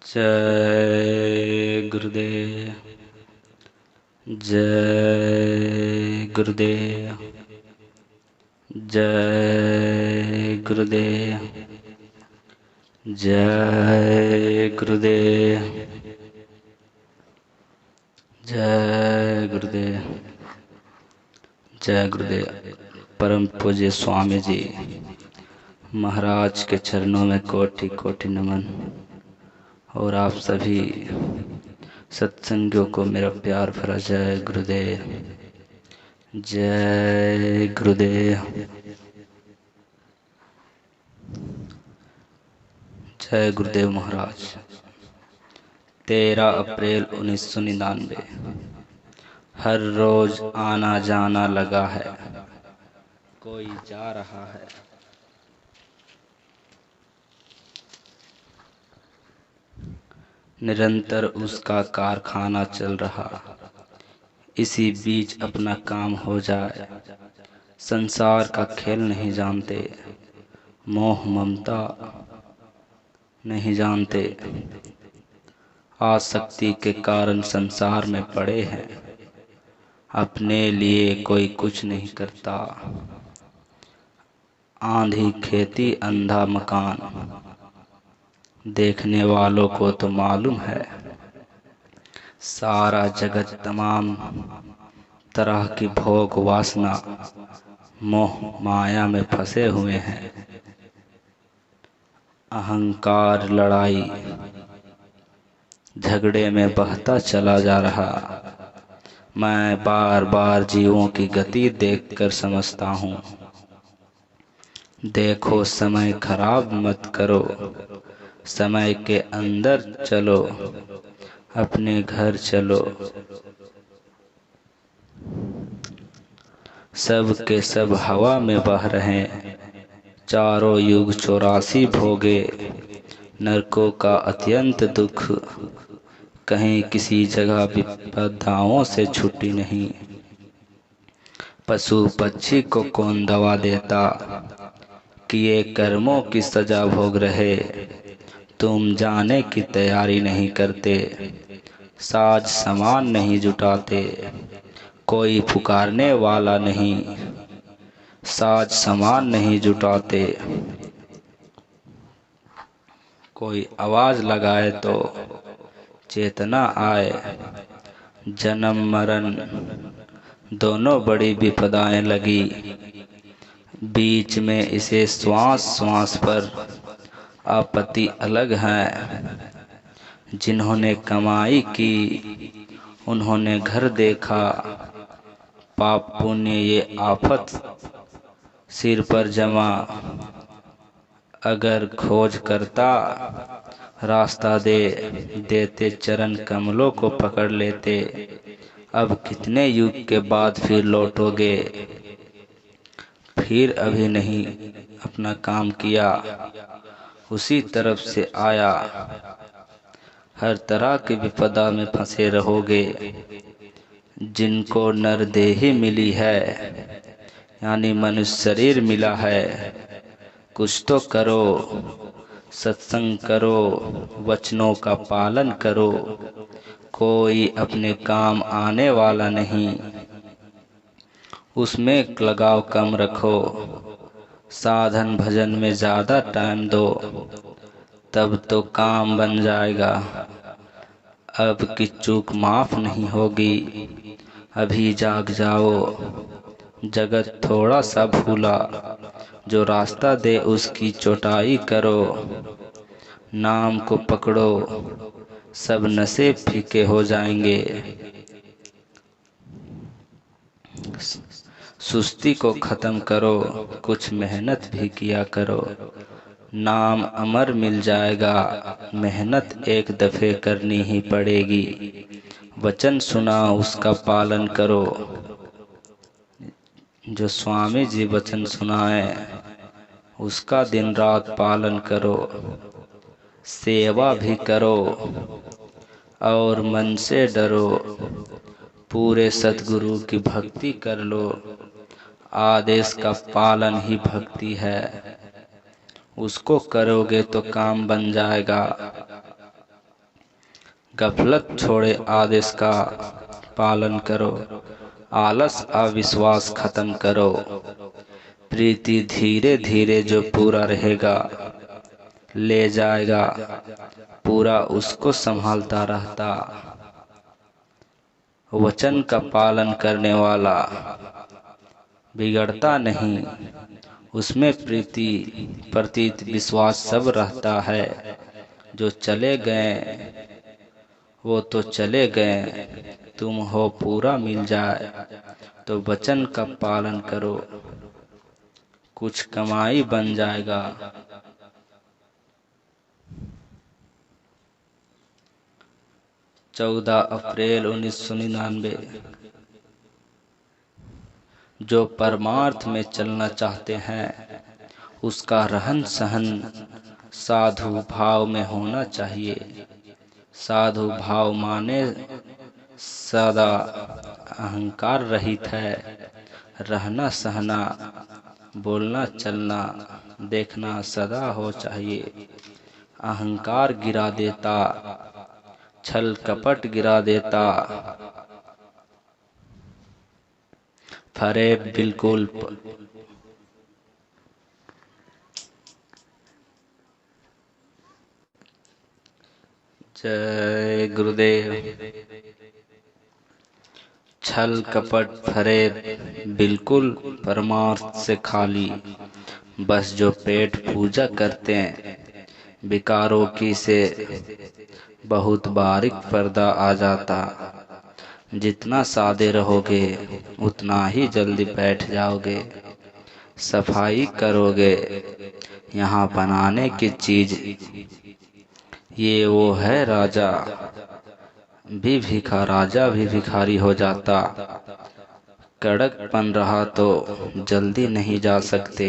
जय गुरुदेव। जय गुरुदेव। जय गुरुदेव। जय गुरुदेव। जय गुरुदेव। जय गुरुदेव। परम पूज्य स्वामी जी महाराज के चरणों में कोटि कोटि नमन। और आप सभी सत्संगियों को मेरा प्यार भरा जय गुरुदेव। जय गुरुदेव। जय गुरुदेव महाराज। 13 अप्रैल 1999। हर रोज आना जाना लगा है, कोई जा रहा है। निरंतर उसका कारखाना चल रहा, इसी बीच अपना काम हो जाए। संसार का खेल नहीं जानते, मोह ममता नहीं जानते। आसक्ति के कारण संसार में पड़े हैं, अपने लिए कोई कुछ नहीं करता। आंधी खेती अंधा मकान, देखने वालों को तो मालूम है। सारा जगत तमाम तरह की भोग वासना मोह माया में फंसे हुए हैं। अहंकार लड़ाई झगड़े में बहता चला जा रहा। मैं बार बार जीवों की गति देखकर समझता हूँ, देखो समय खराब मत करो, समय के अंदर चलो, अपने घर चलो। सब के सब हवा में बह रहे, चारों युग 84 भोगे। नरकों का अत्यंत दुख, कहीं किसी जगह विपदाओं से छुट्टी नहीं। पशु पक्षी को कौन दवा देता, किए कर्मों की सजा भोग रहे। तुम जाने की तैयारी नहीं करते, साज सामान नहीं जुटाते। कोई पुकारने वाला नहीं, साज सामान नहीं जुटाते। कोई आवाज लगाए तो चेतना आए। जन्म मरण दोनों बड़ी विपदाएं लगी, बीच में इसे श्वास श्वास पर आपत्ति अलग है। जिन्होंने कमाई की उन्होंने घर देखा, पाप पुण्य ये आफत सिर पर जमा। अगर खोज करता रास्ता देते चरण कमलों को पकड़ लेते। अब कितने युग के बाद फिर लौटोगे, फिर अभी नहीं अपना काम किया, उसी तरफ से आया। हर तरह की विपदा में फंसे रहोगे। जिनको नरदेही मिली है, यानी मनुष्य शरीर मिला है, कुछ तो करो, सत्संग करो, वचनों का पालन करो। कोई अपने काम आने वाला नहीं, उसमें लगाव कम रखो। साधन भजन में ज़्यादा टाइम दो, तब तो काम बन जाएगा। अब की चूक माफ नहीं होगी, अभी जाग जाओ। जगत थोड़ा सा भूला, जो रास्ता दे उसकी चौटाई करो। नाम को पकड़ो, सब नशे फीके हो जाएंगे। सुस्ती को खत्म करो, कुछ मेहनत भी किया करो। नाम अमर मिल जाएगा, मेहनत एक दफे करनी ही पड़ेगी। वचन सुना उसका पालन करो। जो स्वामी जी वचन सुनाए उसका दिन रात पालन करो। सेवा भी करो और मन से डरो। पूरे सतगुरु की भक्ति कर लो, आदेश का पालन ही भक्ति है। उसको करोगे तो काम बन जाएगा। गफलत छोड़े आदेश का पालन करो, आलस अविश्वास खत्म करो। प्रीति धीरे धीरे जो पूरा रहेगा ले जाएगा, पूरा उसको संभालता रहता। वचन का पालन करने वाला बिगड़ता नहीं, उसमें प्रीति प्रतीत विश्वास सब रहता है। जो चले गए वो तो चले गए, तुम हो पूरा मिल जाए तो वचन का पालन करो, कुछ कमाई बन जाएगा। 14 अप्रैल 1999। जो परमार्थ में चलना चाहते हैं उसका रहन सहन साधु भाव में होना चाहिए। साधु भाव माने सदा अहंकार रहित है, रहना सहना बोलना चलना देखना सदा हो चाहिए। अहंकार गिरा देता, छल कपट गिरा देता, फरेब बिल्कुल जय गुरुदेव। छल कपट फरेब बिल्कुल परमार्थ से खाली, बस जो पेट पूजा करते हैं विकारों की से बहुत बारीक पर्दा आ जाता। जितना सादे रहोगे उतना ही जल्दी बैठ जाओगे। सफाई करोगे यहाँ बनाने की चीज, ये वो है राजा राजा भी भिखारी हो जाता। कड़कपन रहा तो जल्दी नहीं जा सकते,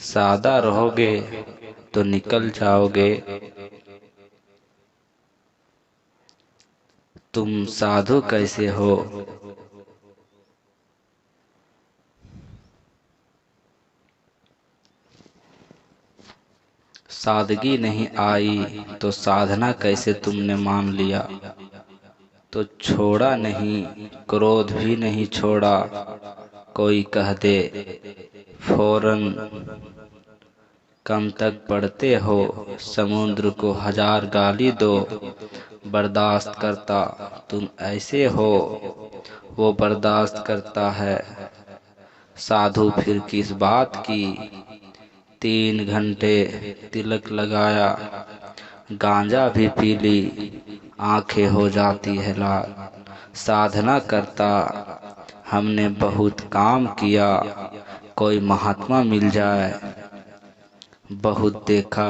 सादा रहोगे तो निकल जाओगे। तुम साधु कैसे हो? सादगी नहीं आई तो साधना कैसे तुमने मान लिया? तो छोड़ा नहीं, क्रोध भी नहीं छोड़ा। कोई कह दे फौरन कम तक पढ़ते हो, समुद्र को 1000 गाली दो बर्दाश्त करता तुम ऐसे हो। वो बर्दाश्त करता है, साधु फिर किस बात की। 3 घंटे तिलक लगाया, गांजा भी पी ली, आंखें हो जाती है लाल। साधना करता हमने बहुत काम किया, कोई महात्मा मिल जाए। बहुत देखा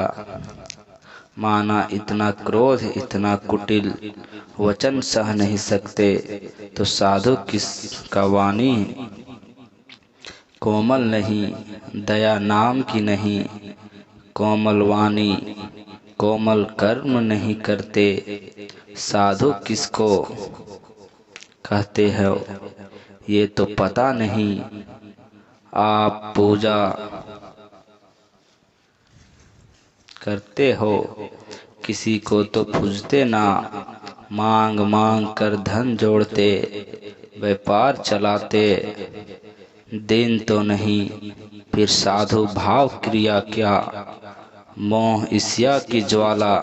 माना, इतना क्रोध इतना कुटिल, वचन सह नहीं सकते तो साधु किसका वाणी। कोमल नहीं, दया नाम की नहीं, कोमल वाणी कोमल कर्म नहीं करते। साधु किसको कहते हो ये तो पता नहीं। आप पूजा करते हो, किसी को तो पूजते ना। मांग मांग कर धन जोड़ते, व्यापार चलाते। दिन तो नहीं फिर साधु भाव क्रिया क्या। मोह ईर्ष्या की ज्वाला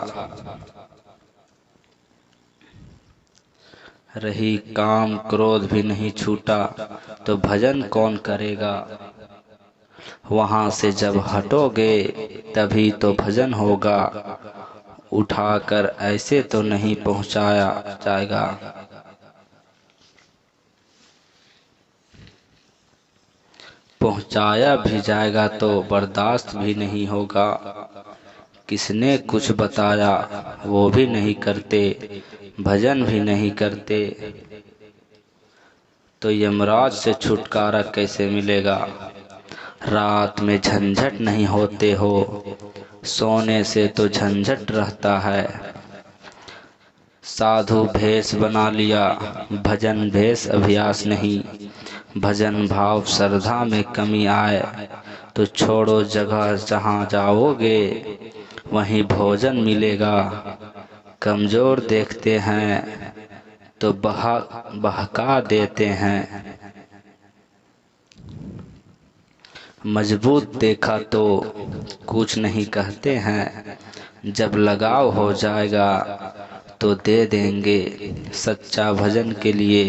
रही, काम क्रोध भी नहीं छूटा तो भजन कौन करेगा। वहां से जब हटोगे तभी तो भजन होगा। उठाकर ऐसे तो नहीं पहुंचाया जाएगा। पहुंचाया भी जाएगा तो बर्दाश्त भी नहीं होगा। किसने कुछ बताया वो भी नहीं करते, भजन भी नहीं करते तो यमराज से छुटकारा कैसे मिलेगा। रात में झंझट नहीं होते हो, सोने से तो झंझट रहता है। साधु भेष बना लिया, भजन भेष अभ्यास नहीं। भजन भाव श्रद्धा में कमी आए तो छोड़ो जगह, जहाँ जाओगे वहीं भोजन मिलेगा। कमजोर देखते हैं तो बहका देते हैं, मजबूत देखा तो कुछ नहीं कहते हैं, जब लगाव हो जाएगा तो दे देंगे। सच्चा भजन के लिए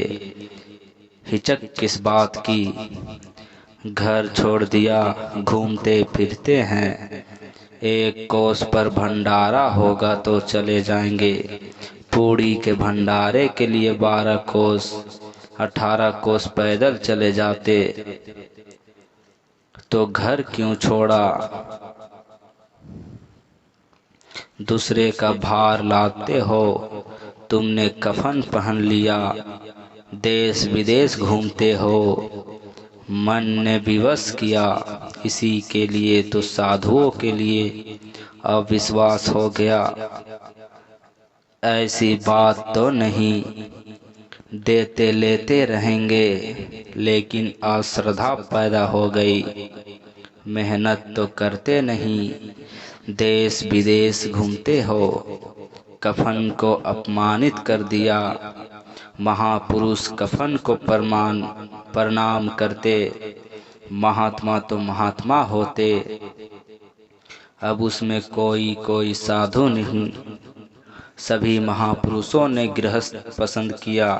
हिचक किस बात की, घर छोड़ दिया घूमते फिरते हैं, एक कोस पर भंडारा होगा तो चले जाएंगे। पूड़ी के भंडारे के लिए 12 कोस 18 कोस पैदल चले जाते, तो घर क्यों छोड़ा। दूसरे का भार लाते हो, तुमने कफन पहन लिया, देश विदेश घूमते हो, मन ने विवश किया। इसी के लिए तो साधुओं के लिए अविश्वास हो गया। ऐसी बात तो नहीं, देते लेते रहेंगे, लेकिन अश्रद्धा पैदा हो गई। मेहनत तो करते नहीं, देश विदेश घूमते हो, कफन को अपमानित कर दिया। महापुरुष कफन को प्रणाम करते, महात्मा तो महात्मा होते। अब उसमें कोई साधु नहीं, सभी महापुरुषों ने गृहस्थ पसंद किया।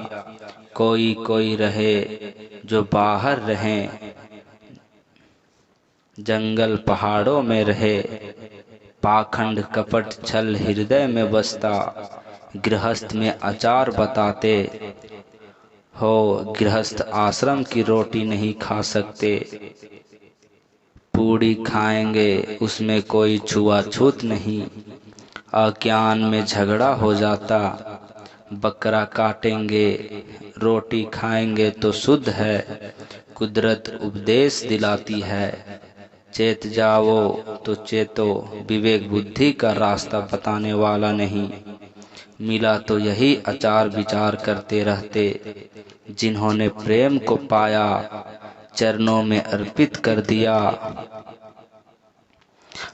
कोई रहे जो बाहर रहें, जंगल पहाड़ों में रहे, पाखंड कपट छल हृदय में बसता। गृहस्थ में अचार बताते हो, गृहस्थ आश्रम की रोटी नहीं खा सकते। पूड़ी खाएंगे उसमें कोई छुआछूत नहीं, अज्ञान में झगड़ा हो जाता। बकरा काटेंगे रोटी खाएंगे तो शुद्ध है, कुदरत उपदेश दिलाती है। चेत जाओ तो चेतो, विवेक बुद्धि का रास्ता बताने वाला नहीं। मिला तो यही आचार विचार करते रहते, जिन्होंने प्रेम को पाया चरणों में अर्पित कर दिया।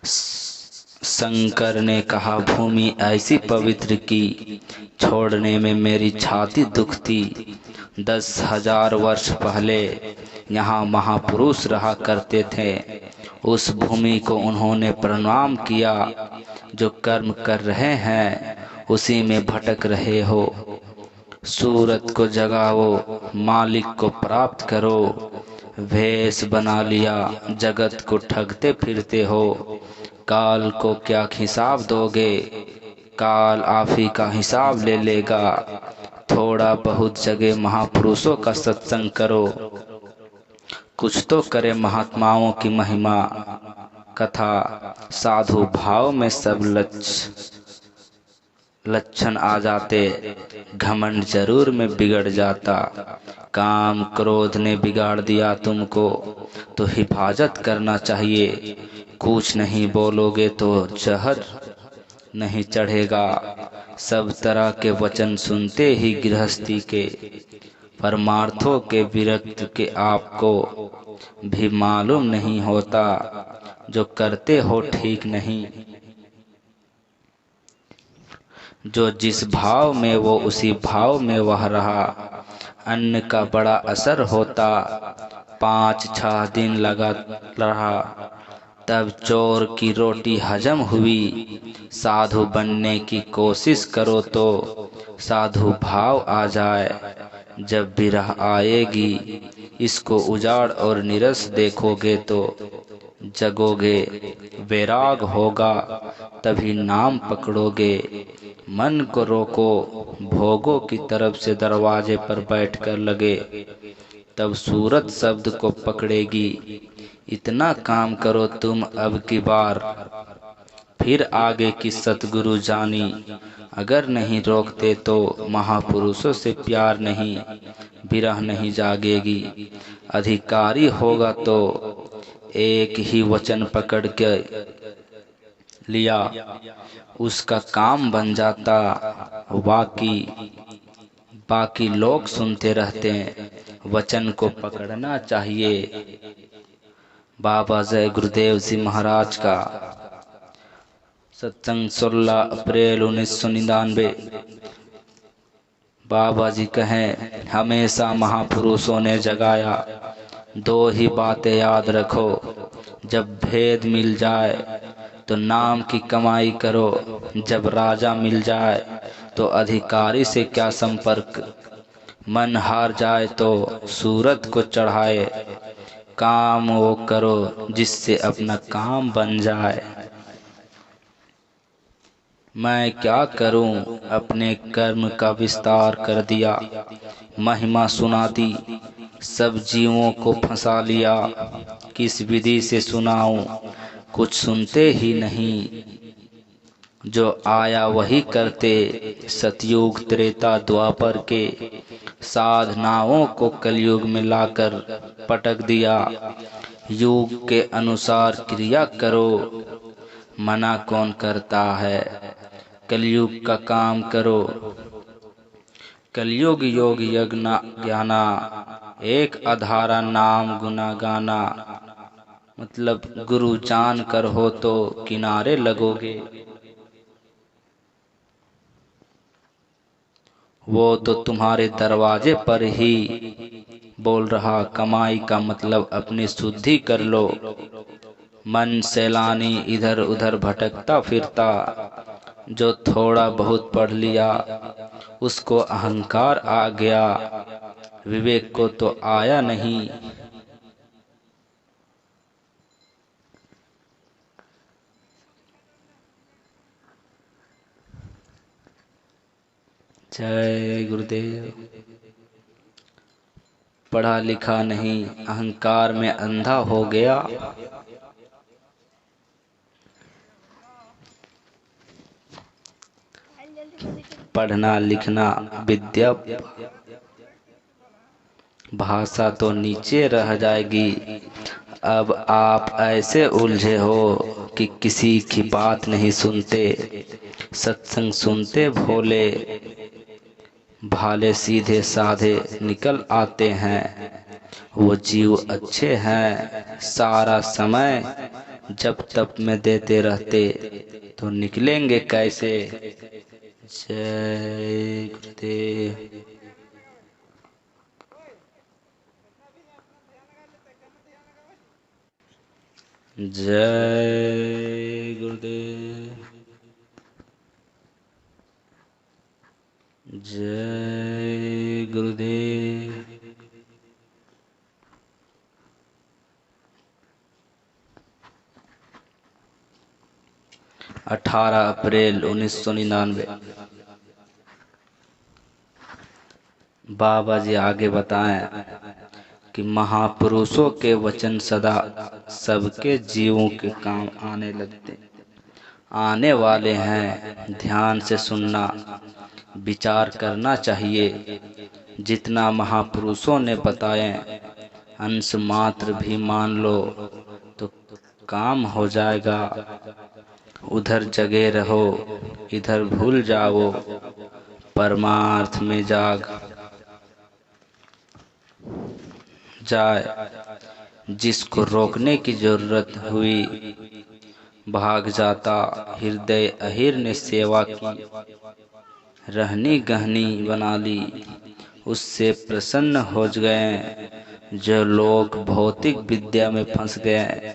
शंकर ने कहा भूमि ऐसी पवित्र की, छोड़ने में मेरी छाती दुखती। 10,000 वर्ष पहले यहाँ महापुरुष रहा करते थे, उस भूमि को उन्होंने प्रणाम किया। जो कर्म कर रहे हैं उसी में भटक रहे हो। सूरत को जगाओ, मालिक को प्राप्त करो। भेष बना लिया, जगत को ठगते फिरते हो। काल को क्या हिसाब दोगे, काल आप ही का हिसाब ले लेगा। थोड़ा बहुत जगह महापुरुषों का सत्संग करो, कुछ तो करे महात्माओं की महिमा कथा। साधु भाव में सब लक्षण आ जाते, घमंड जरूर में बिगड़ जाता। काम क्रोध ने बिगाड़ दिया तुमको, तो हिफाजत करना चाहिए। कुछ नहीं बोलोगे तो जहर नहीं चढ़ेगा। सब तरह के वचन सुनते ही गृहस्थी के परमार्थों के विरक्त के आपको भी मालूम नहीं होता। जो करते हो ठीक नहीं, जो जिस भाव में वो उसी भाव में वह रहा। अन्न का बड़ा असर होता, 5-6 दिन लगा रहा, तब चोर की रोटी हजम हुई। साधु बनने की कोशिश करो तो साधु भाव आ जाए। जब विरह आएगी, इसको उजाड़ और निरस देखोगे तो जगोगे। वैराग होगा तभी नाम पकड़ोगे। मन को रोको, भोगों की तरफ से दरवाजे पर बैठकर लगे, तब सूरत शब्द को पकड़ेगी। इतना काम करो तुम अब की बार, फिर आगे की सतगुरु जानी। अगर नहीं रोकते तो महापुरुषों से प्यार नहीं, विरह नहीं जागेगी। अधिकारी होगा तो एक ही वचन पकड़ के लिया, उसका काम बन जाता। बाकी लोग सुनते रहते हैं, वचन को पकड़ना चाहिए। बाबा जय गुरुदेव जी महाराज का सत्संग 16 अप्रैल 1999। बाबा जी कहें हमेशा महापुरुषों ने जगाया, दो ही बातें याद रखो, जब भेद मिल जाए तो नाम की कमाई करो, जब राजा मिल जाए तो अधिकारी से क्या संपर्क, मन हार जाए तो सूरत को चढ़ाए, काम वो करो जिससे अपना काम बन जाए। मैं क्या करूं, अपने कर्म का विस्तार कर दिया, महिमा सुना दी, सब जीवों को फंसा लिया, किस विधि से सुनाऊं, कुछ सुनते ही नहीं, जो आया वही करते, सतयुग त्रेता द्वापर के साधनाओं को कलयुग में लाकर पटक दिया, युग के अनुसार क्रिया करो, मना कौन करता है, कलयुग का काम करो। कलयुग योग यज्ञ ज्ञाना, एक अधारा नाम गुना गाना, मतलब गुरु जान कर हो तो किनारे लगोगे, वो तो तुम्हारे दरवाजे पर ही बोल रहा, कमाई का मतलब अपनी शुद्धि कर लो। मन सैलानी इधर उधर भटकता फिरता, जो थोड़ा बहुत पढ़ लिया उसको अहंकार आ गया, विवेक को तो आया नहीं। जय गुरुदेव। पढ़ा लिखा नहीं, अहंकार में अंधा हो गया, पढ़ना लिखना विद्या भाषा तो नीचे रह जाएगी। अब आप ऐसे उलझे हो कि किसी की बात नहीं सुनते, सत्संग सुनते भोले भाले सीधे साधे निकल आते हैं, वो जीव अच्छे हैं, सारा समय जब तप में देते रहते तो निकलेंगे कैसे। जय गुरुदेव। जय गुरुदेव। जय गुरुदेव। 18 अप्रैल 1999। बाबा जी आगे बताएं कि महापुरुषों के वचन सदा सबके जीवों के काम आने वाले हैं, ध्यान से सुनना, विचार करना चाहिए। जितना महापुरुषों ने बताए अंश मात्र भी मान लो तो काम हो जाएगा। उधर जगे रहो, इधर भूल जाओ, परमार्थ में जाग जाए। जिसको रोकने की जरूरत हुई भाग जाता, हृदय अहिर ने सेवा की, रहनी गहनी बना ली, उससे प्रसन्न हो गए। जो लोग भौतिक विद्या में फंस गए,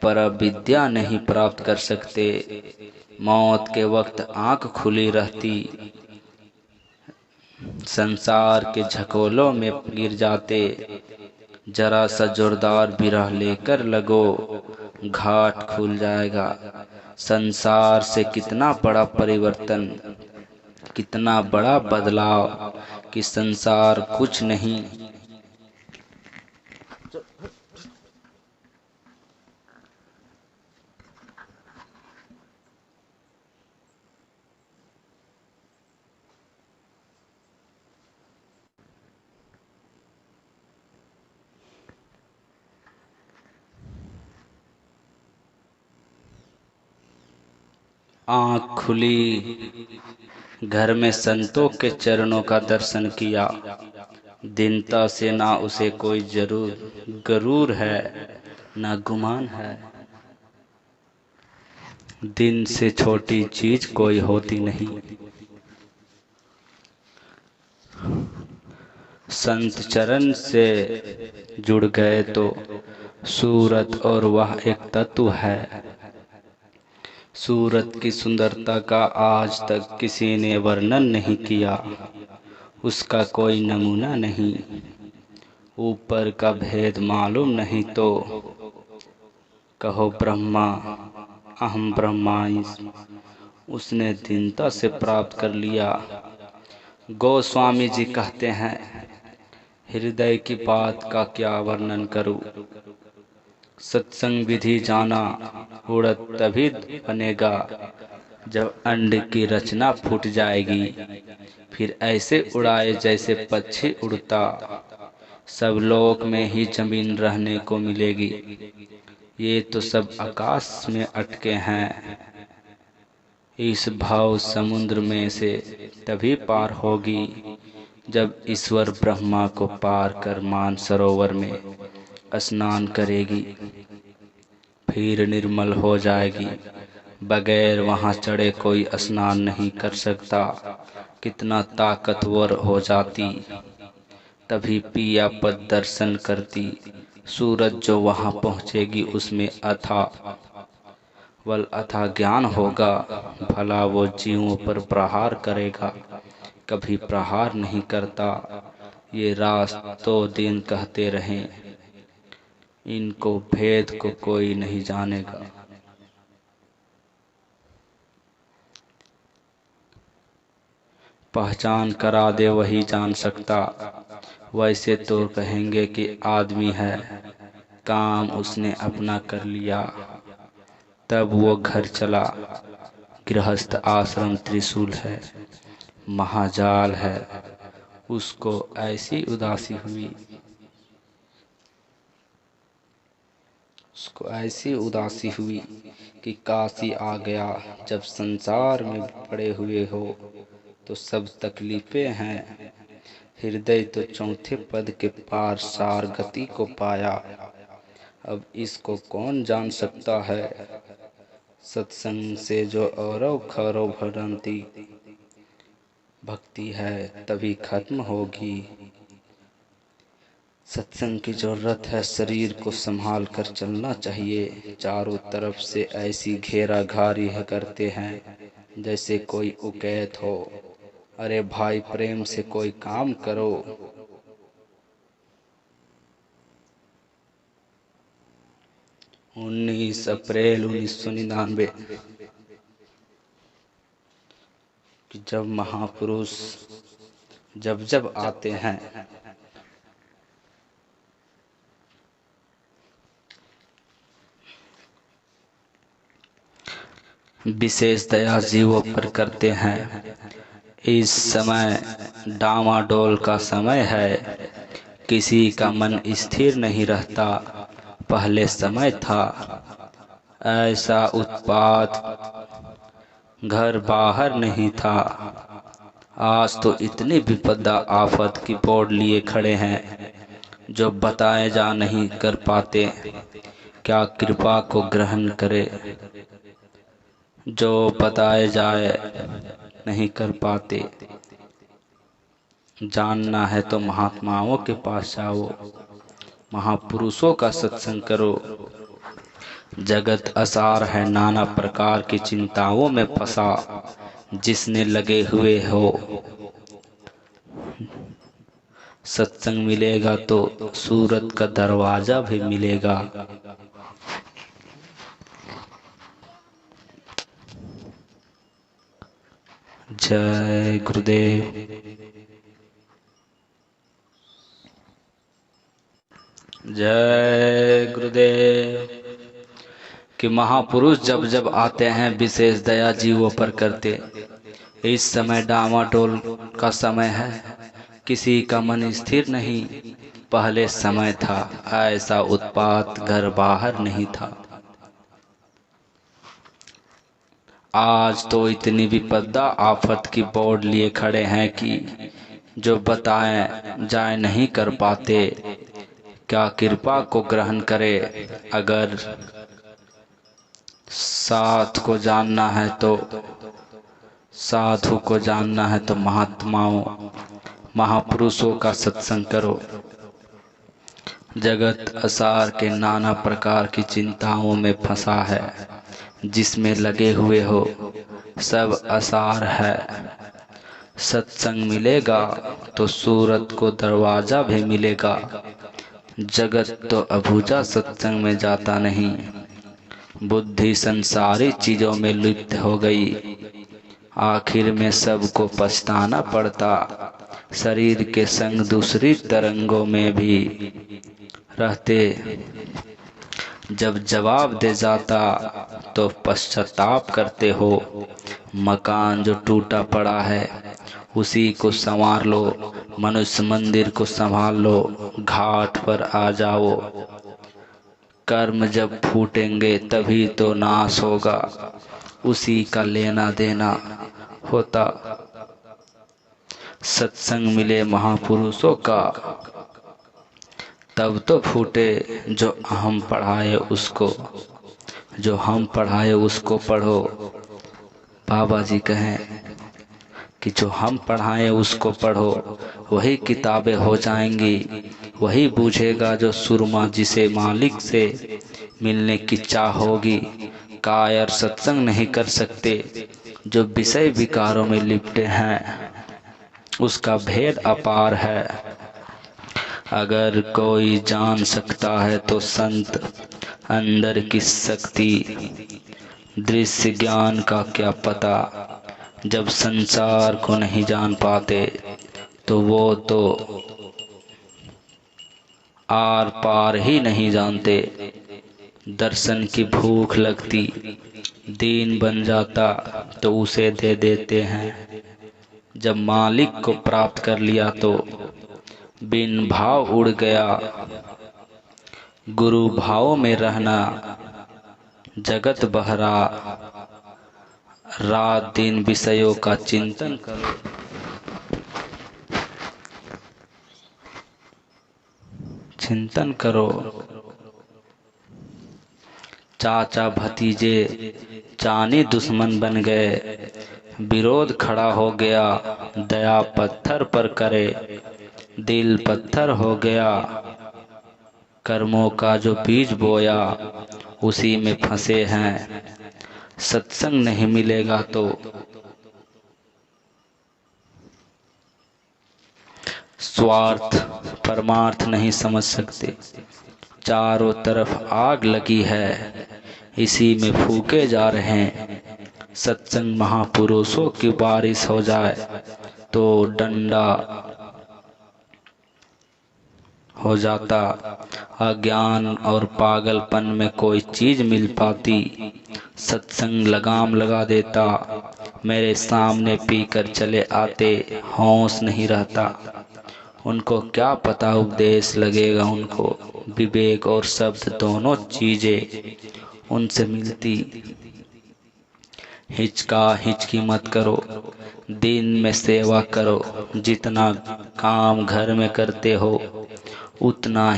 पर विद्या नहीं प्राप्त कर सकते, मौत के वक्त आंख खुली रहती, संसार के झकोलों में गिर जाते। जरा सा जोरदार बिरह लेकर लगो, घाट खुल जाएगा। संसार से कितना बड़ा परिवर्तन, कितना बड़ा बदलाव कि संसार कुछ नहीं। आँख खुली, घर में संतों के चरणों का दर्शन किया, दीनता से ना उसे कोई गरूर है, ना गुमान है। दिन से छोटी चीज कोई होती नहीं। संत चरण से जुड़ गए तो सूरत और वह एक तत्व है। सूरत की सुंदरता का आज तक किसी ने वर्णन नहीं किया, उसका कोई नमूना नहीं। ऊपर का भेद मालूम नहीं तो कहो ब्रह्मा अहम ब्रह्मास्मि, उसने दीनता से प्राप्त कर लिया। गोस्वामी जी कहते हैं, हृदय की बात का क्या वर्णन करूं। सत्संग विधि जाना उड़त तभी बनेगा जब अंड की रचना फूट जाएगी, फिर ऐसे उड़ाए जैसे पक्षी उड़ता, सब लोक में ही जमीन रहने को मिलेगी। ये तो सब आकाश में अटके हैं, इस भाव समुद्र में से तभी पार होगी जब ईश्वर ब्रह्मा को पार कर मानसरोवर में स्नान करेगी, फिर निर्मल हो जाएगी। बगैर वहां चढ़े कोई स्नान नहीं कर सकता। कितना ताकतवर हो जाती, तभी पिया पद दर्शन करती। सूरज जो वहां पहुंचेगी उसमें अथा ज्ञान होगा। भला वो जीवों पर प्रहार करेगा, कभी प्रहार नहीं करता। ये रास्तों दिन कहते रहें, इनको भेद को कोई नहीं जानेगा। पहचान करा दे वही जान सकता, वैसे तो कहेंगे कि आदमी है, काम उसने अपना कर लिया। तब वो घर चला, गृहस्थ आश्रम त्रिशूल है, महाजाल है। उसको ऐसी उदासी हुई कि काशी आ गया। जब संसार में पड़े हुए हो तो सब तकलीफें हैं, हृदय तो चौथे पद के पार सार गति को पाया। अब इसको कौन जान सकता है। सत्संग से जो औरव खरव भ्रांति भक्ति है तभी खत्म होगी। सत्संग की जरूरत है, शरीर को संभाल कर चलना चाहिए। चारों तरफ से ऐसी घेरा घारी करते हैं जैसे कोई उकैत हो। अरे भाई प्रेम से कोई काम करो। 19 अप्रैल 1999 कि जब महापुरुष जब आते हैं विशेष दया जीवों पर करते हैं। इस समय डामाडोल का समय है, किसी का मन स्थिर नहीं रहता। पहले समय था ऐसा उत्पात, घर बाहर नहीं था। आज तो इतनी विपदा आफत की बोर्ड लिए खड़े हैं जो बताए जा नहीं कर पाते। क्या कृपा को ग्रहण करे, जो बताए जाए नहीं कर पाते। जानना है तो महात्माओं के पास जाओ, महापुरुषों का सत्संग करो। जगत असार है, नाना प्रकार की चिंताओं में फंसा। जिसने लगे हुए हो सत्संग मिलेगा तो सूरत का दरवाजा भी मिलेगा। जय गुरुदेव। जय गुरुदेव। कि महापुरुष जब आते हैं विशेष दया जीवों पर करते। इस समय डामाडोल का समय है, किसी का मन स्थिर नहीं। पहले समय था ऐसा उत्पात, घर बाहर नहीं था। आज तो इतनी विपदा आफत की बोर्ड लिए खड़े हैं कि जो बताए जाए नहीं कर पाते। क्या कृपा को ग्रहण करे। अगर साथ को जानना है तो साधु को जानना है तो महात्माओं महापुरुषों का सत्संग करो। जगत असार के नाना प्रकार की चिंताओं में फंसा है, जिसमें लगे हुए हो सब असार है। सत्संग मिलेगा तो सूरत को दरवाजा भी मिलेगा। जगत तो अबूझा सत्संग में जाता नहीं, बुद्धि संसारी चीजों में लिप्त हो गई। आखिर में सबको पछताना पड़ता, शरीर के संग दूसरी तरंगों में भी रहते। जब जवाब दे जाता तो पश्चाताप करते हो। मकान जो टूटा पड़ा है उसी को संवार लो, मनुष्य मंदिर को संभाल लो, घाट पर आ जाओ। कर्म जब फूटेंगे तभी तो नाश होगा, उसी का लेना देना होता। सत्संग मिले महापुरुषों का तब तो फूटे। जो हम पढ़ाए उसको, जो हम पढ़ाए उसको पढ़ो। बाबा जी कहें कि जो हम पढ़ाएं उसको पढ़ो, वही किताबें हो जाएंगी। वही बूझेगा जो सुरमा, जिसे मालिक से मिलने की चाह होगी। कायर सत्संग नहीं कर सकते, जो विषय विकारों में लिपटे हैं उसका भेद अपार है। अगर कोई जान सकता है तो संत अंदर की शक्ति, दृश्य ज्ञान का क्या पता। जब संसार को नहीं जान पाते तो वो तो आर पार ही नहीं जानते। दर्शन की भूख लगती, दीन बन जाता तो उसे दे देते हैं। जब मालिक को प्राप्त कर लिया तो बिन भाव उड़ गया। गुरु भाव में रहना, जगत बहरा। रात दिन विषयों का चिंतन करो, चिंतन करो। चाचा भतीजे चानी दुश्मन बन गए, विरोध खड़ा हो गया। दया पत्थर पर करे, दिल पत्थर हो गया। कर्मों का जो बीज बोया उसी में फंसे हैं। सत्संग नहीं मिलेगा तो स्वार्थ परमार्थ नहीं समझ सकते। चारों तरफ आग लगी है, इसी में फूके जा रहे हैं। सत्संग महापुरुषों की बारिश हो जाए तो डंडा हो जाता। अज्ञान और पागलपन में कोई चीज मिल पाती, सत्संग लगाम लगा देता। मेरे सामने पीकर चले आते, होश नहीं रहता। उनको क्या पता उपदेश लगेगा उनको। विवेक और शब्द दोनों चीजें उनसे मिलती। हिचका हिचकी मत करो, दिन में सेवा करो। जितना काम घर में करते हो उतना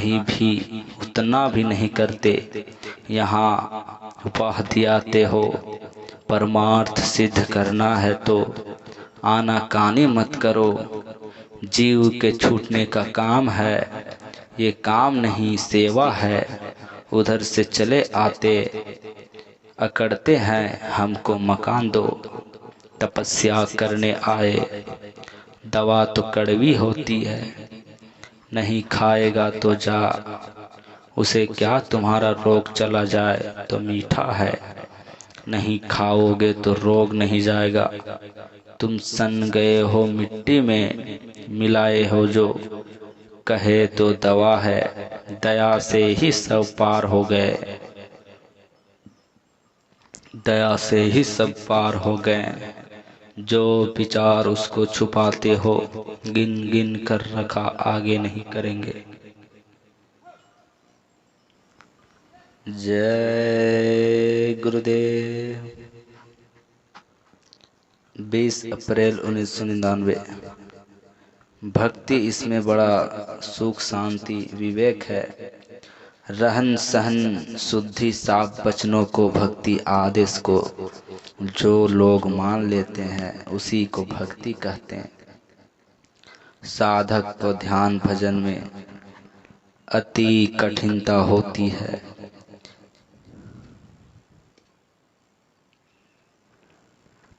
भी नहीं करते। यहाँ उपाधि आते हो। परमार्थ सिद्ध करना है तो आनाकानी मत करो। जीव के छूटने का काम है, ये काम नहीं सेवा है। उधर से चले आते, अकड़ते हैं हमको मकान दो। तपस्या करने आए, दवा तो कड़वी होती है। नहीं खाएगा तो जा, उसे क्या तुम्हारा रोग चला जाए तो मीठा है। नहीं खाओगे तो रोग नहीं जाएगा। तुम सन गए हो मिट्टी में, मिलाए हो जो कहे तो दवा है। दया से ही सब पार हो गए, दया से ही सब पार हो गए। जो विचार उसको छुपाते हो, गिन गिन कर रखा आगे नहीं करेंगे। जय गुरुदेव। 20 अप्रैल 1999। भक्ति, इसमें बड़ा सुख शांति विवेक है। रहन सहन शुद्धि साफ वचनों को भक्ति आदेश को जो लोग मान लेते हैं उसी को भक्ति कहते हैं। साधक को ध्यान भजन में अति कठिनता होती है।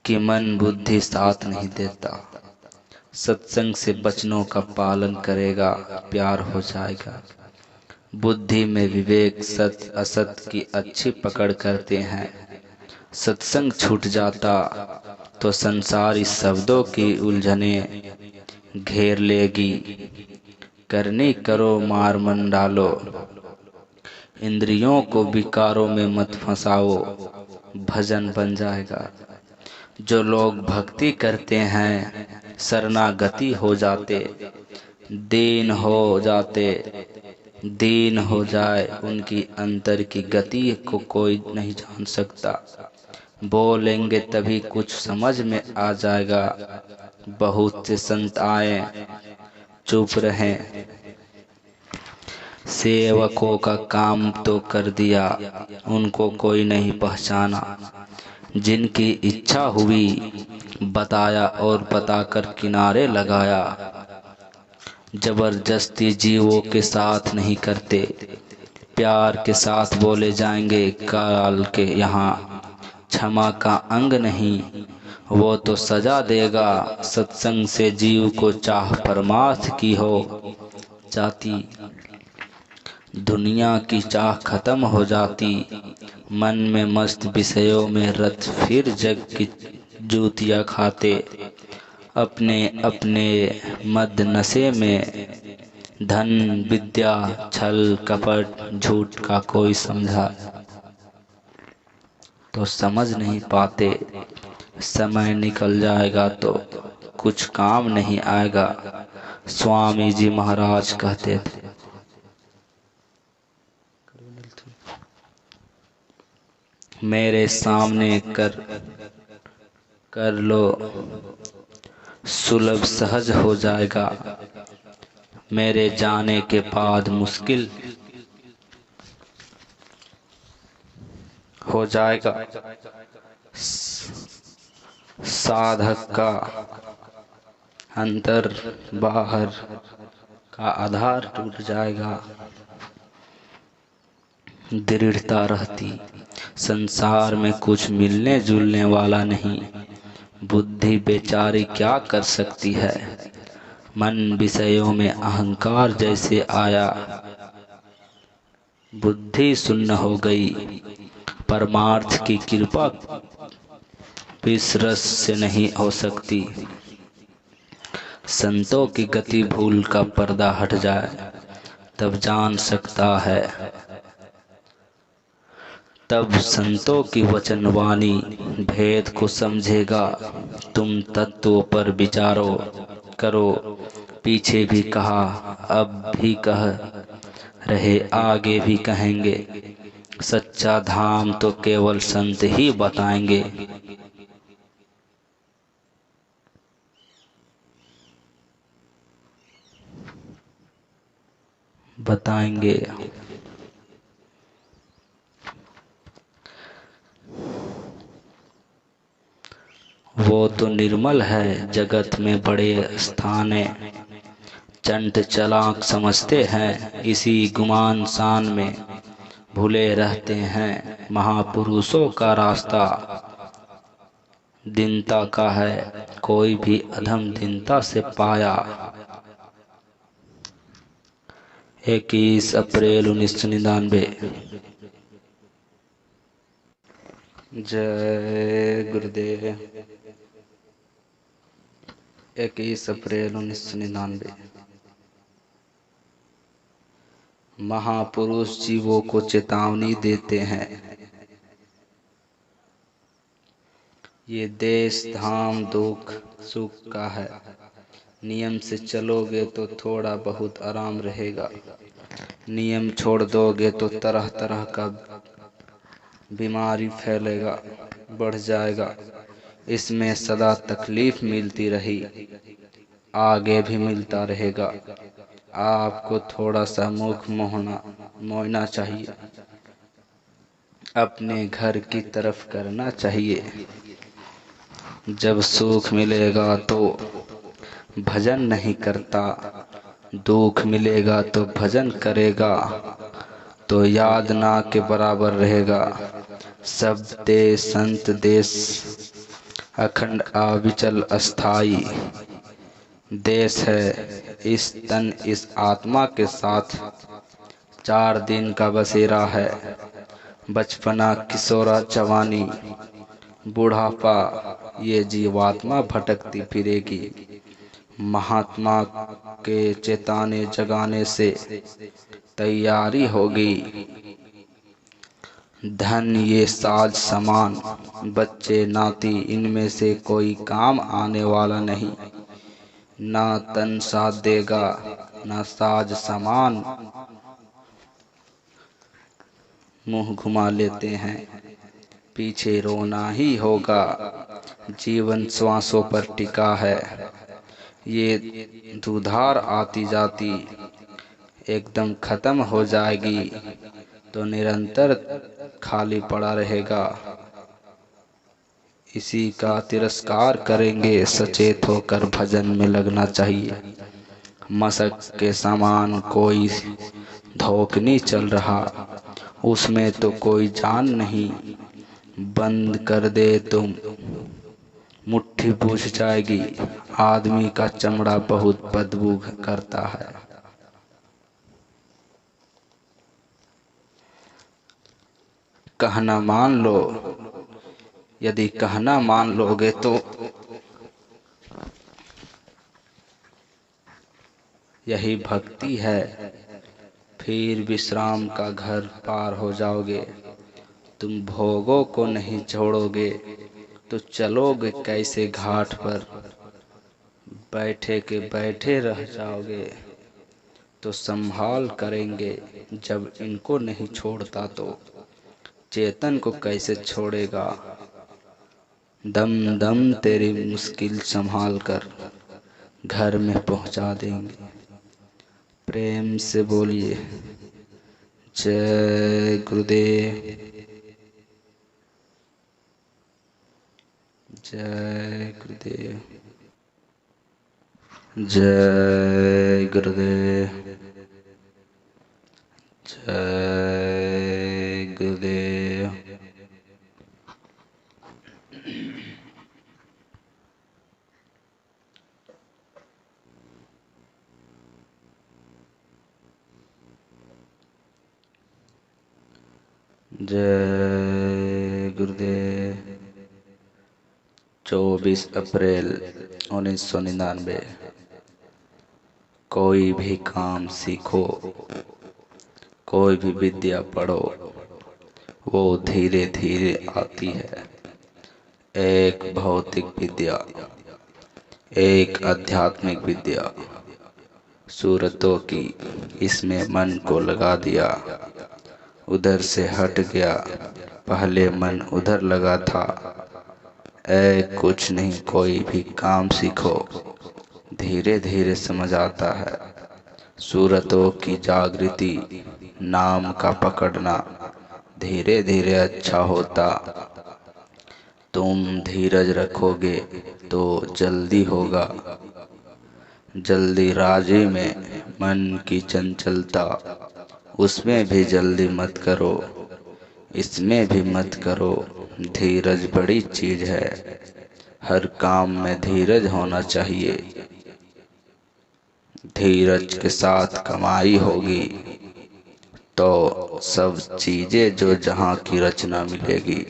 कि मन बुद्धि साथ नहीं देता। सत्संग से वचनों का पालन करेगा, प्यार हो जाएगा। बुद्धि में विवेक सत्य असत्य की अच्छी पकड़ करते हैं। सत्संग छूट जाता तो संसारी शब्दों की उलझने घेर लेगी। करनी करो मार मन डालो, इंद्रियों को विकारों में मत फंसाओ, भजन बन जाएगा। जो लोग भक्ति करते हैं शरणागति हो जाते, दीन हो जाते। दीन हो जाए उनकी अंतर की गति को कोई नहीं जान सकता। बोलेंगे तभी कुछ समझ में आ जाएगा। बहुत से संत आए चुप रहे, सेवकों का काम तो कर दिया, उनको कोई नहीं पहचाना। जिनकी इच्छा हुई बताया और बताकर किनारे लगाया। जबरदस्ती जीवों के साथ नहीं करते, प्यार के साथ बोले जाएंगे काल के यहाँ। क्षमा का अंग नहीं, वो तो सजा देगा। सत्संग से जीव को चाह परमार्थ की हो जाती। दुनिया की चाह खत्म हो जाती। मन में मस्त विषयों में रत फिर जग की जूतियाँ खाते। अपने अपने मद नशे में धन विद्या छल कपट झूठ का कोई समझा तो समझ नहीं पाते। समय निकल जाएगा तो कुछ काम नहीं आएगा। स्वामी जी महाराज कहते थे। मेरे सामने कर लो सुलभ सहज हो जाएगा। मेरे जाने के बाद मुश्किल हो जाएगा। साधक का अंतर बाहर का आधार टूट जाएगा। दृढ़ता रहती। संसार में कुछ मिलने जुलने वाला नहीं। बुद्धि बेचारी क्या कर सकती है। मन विषयों में अहंकार जैसे आया, बुद्धि सुन्न हो गई। परमार्थ की कृपा विष रस से नहीं हो सकती। संतों की गति भूल का पर्दा हट जाए तब जान सकता है। तब संतों की वचनवाणी भेद को समझेगा। तुम तत्वों पर विचारो करो। पीछे भी कहा, अब भी कह रहे, आगे भी कहेंगे। सच्चा धाम तो केवल संत ही बताएंगे। वो तो निर्मल है जगत में बड़े स्थाने। चंट चलाक समझते हैं इसी गुमान शान में। भूले रहते हैं महापुरुषों का रास्ता। दीनता का है कोई भी अधम दीनता से पाया। 21 अप्रैल 1999। जय गुरुदेव। 21 अप्रैल 1999। महापुरुष जीवों को चेतावनी देते हैं। ये देश धाम दुख सुख का है। नियम से चलोगे तो थोड़ा बहुत आराम रहेगा। नियम छोड़ दोगे तो तरह तरह का बीमारी फैलेगा, बढ़ जाएगा। इसमें सदा तकलीफ मिलती रही, आगे भी मिलता रहेगा। आपको थोड़ा सा मुख मोड़ना मोड़ना चाहिए, अपने घर की तरफ करना चाहिए। जब सुख मिलेगा तो भजन नहीं करता, दुख मिलेगा तो भजन करेगा, तो याद ना के बराबर रहेगा। सब देश संत देश अखंड अविचल अस्थाई देश है। इस तन इस आत्मा के साथ 4 दिन का बसेरा है। बचपना किशोरा जवानी बुढ़ापा ये जीवात्मा भटकती फिरेगी। महात्मा के चेताने जगाने से तैयारी होगी। धन ये साज सामान बच्चे नाती इनमें से कोई काम आने वाला नहीं। ना तन साथ देगा ना साज सामान, मुंह घुमा लेते हैं पीछे रोना ही होगा। जीवन श्वासों पर टिका है, ये दुधार आती जाती एकदम खत्म हो जाएगी, तो निरंतर खाली पड़ा रहेगा। इसी का तिरस्कार करेंगे, सचेत होकर भजन में लगना चाहिए। मशक के समान कोई धोखनी चल रहा, उसमें तो कोई जान नहीं। बंद कर दे तो मुट्ठी बुझ जाएगी। आदमी का चमड़ा बहुत बदबू करता है। कहना मान लो, यदि कहना मान लोगे तो यही भक्ति है। फिर विश्राम का घर पार हो जाओगे। तुम भोगों को नहीं छोड़ोगे तो चलोगे कैसे घाट पर। बैठे के बैठे रह जाओगे तो संभाल करेंगे। जब इनको नहीं छोड़ता तो चेतन को कैसे छोड़ेगा। दम दम तेरी मुश्किल संभाल कर घर में पहुंचा देंगे। प्रेम से बोलिए जय गुरुदेव, जय गुरुदेव, जय गुरुदेव, जय गुरुदेव। जय गुरुदेव। 24 अप्रैल 1999। कोई भी काम सीखो, कोई भी विद्या पढ़ो, वो धीरे धीरे आती है। एक भौतिक विद्या, एक आध्यात्मिक विद्या। सूरतों की इसमें मन को लगा दिया, उधर से हट गया। पहले मन उधर लगा था। कुछ नहीं, कोई भी काम सीखो, धीरे धीरे समझ आता है। सूरतों की जागृति, नाम का पकड़ना धीरे धीरे अच्छा होता। तुम धीरज रखोगे तो जल्दी होगा। जल्दी राजी में मन की चंचलता, उसमें भी जल्दी मत करो, इसमें भी मत करो। धीरज बड़ी चीज है। हर काम में धीरज होना चाहिए। धीरज के साथ कमाई होगी तो सब चीजें जो जहां की रचना मिलेगी।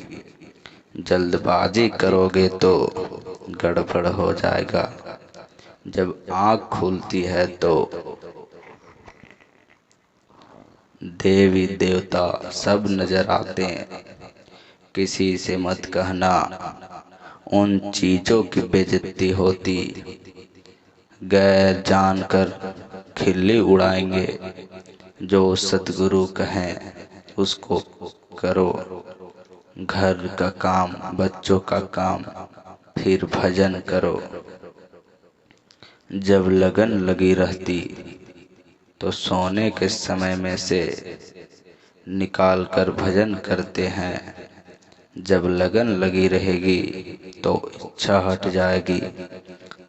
जल्दबाजी करोगे तो गड़बड़ हो जाएगा। जब आँख खुलती है तो देवी देवता सब नजर आते हैं। किसी से मत कहना, उन चीजों की बेइज्जती होती। गैर जानकर खिल्ली उड़ाएंगे। जो सतगुरु कहें उसको करो। घर का काम, बच्चों का काम, फिर भजन करो। जब लगन लगी रहती तो सोने के समय में से निकाल कर भजन करते हैं। जब लगन लगी रहेगी तो इच्छा हट जाएगी।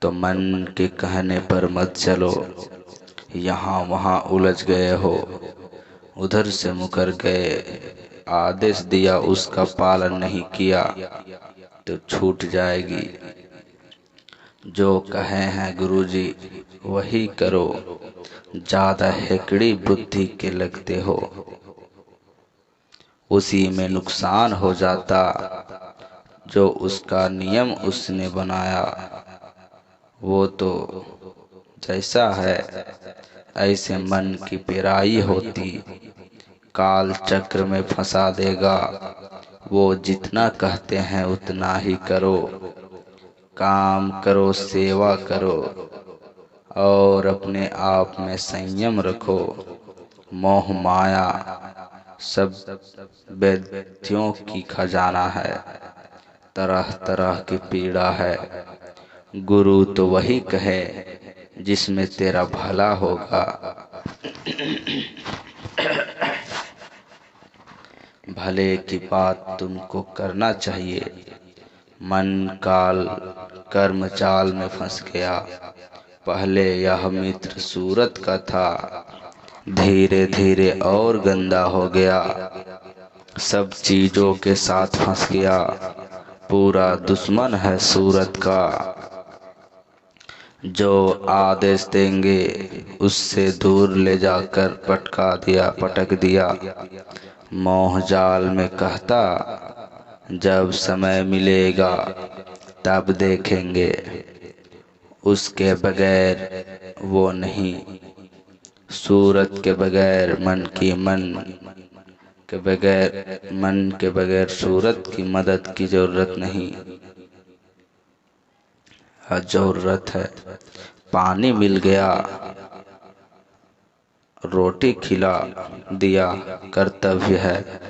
तो मन के कहने पर मत चलो, यहाँ वहाँ उलझ गए हो, उधर से मुकर गए। आदेश दिया उसका पालन नहीं किया तो छूट जाएगी। जो कहे हैं गुरुजी वही करो, ज्यादा हेकड़ी बुद्धि के लगते हो। उसी में नुकसान हो जाता जो उसका नियम उसने बनाया। वो तो जैसा है ऐसे मन की पेराई होती, काल चक्र में फंसा देगा। वो जितना कहते हैं उतना ही करो, काम करो, सेवा करो और अपने आप में संयम रखो। मोह माया सब व्यक्तियों की खजाना है, तरह तरह की पीड़ा है। गुरु तो वही कहे जिसमें तेरा भला होगा। भले की बात तुमको करना चाहिए। मन काल कर्म चाल में फंस गया। पहले यह मित्र सूरत का था, धीरे धीरे और गंदा हो गया। सब चीजों के साथ फंस गया, पूरा दुश्मन है सूरत का। जो आदेश देंगे उससे दूर ले जाकर पटक दिया। मोह जाल में कहता जब समय मिलेगा तब देखेंगे, उसके बगैर वो नहीं। सूरत के बगैर मन के बगैर सूरत की मदद की जरूरत नहीं। जरूरत है पानी मिल गया, रोटी खिला दिया, कर्तव्य है।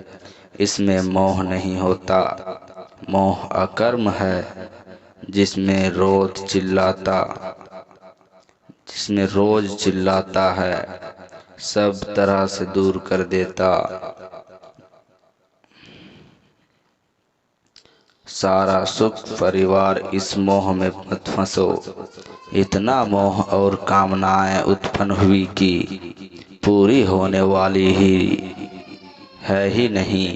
इसमें मोह नहीं होता। मोह अकर्म है जिसमें रोज चिल्लाता है, सब तरह से दूर कर देता। सारा सुख परिवार इस मोह में मत फंसो। इतना मोह और कामनाएं उत्पन्न हुई कि पूरी होने वाली ही है ही नहीं।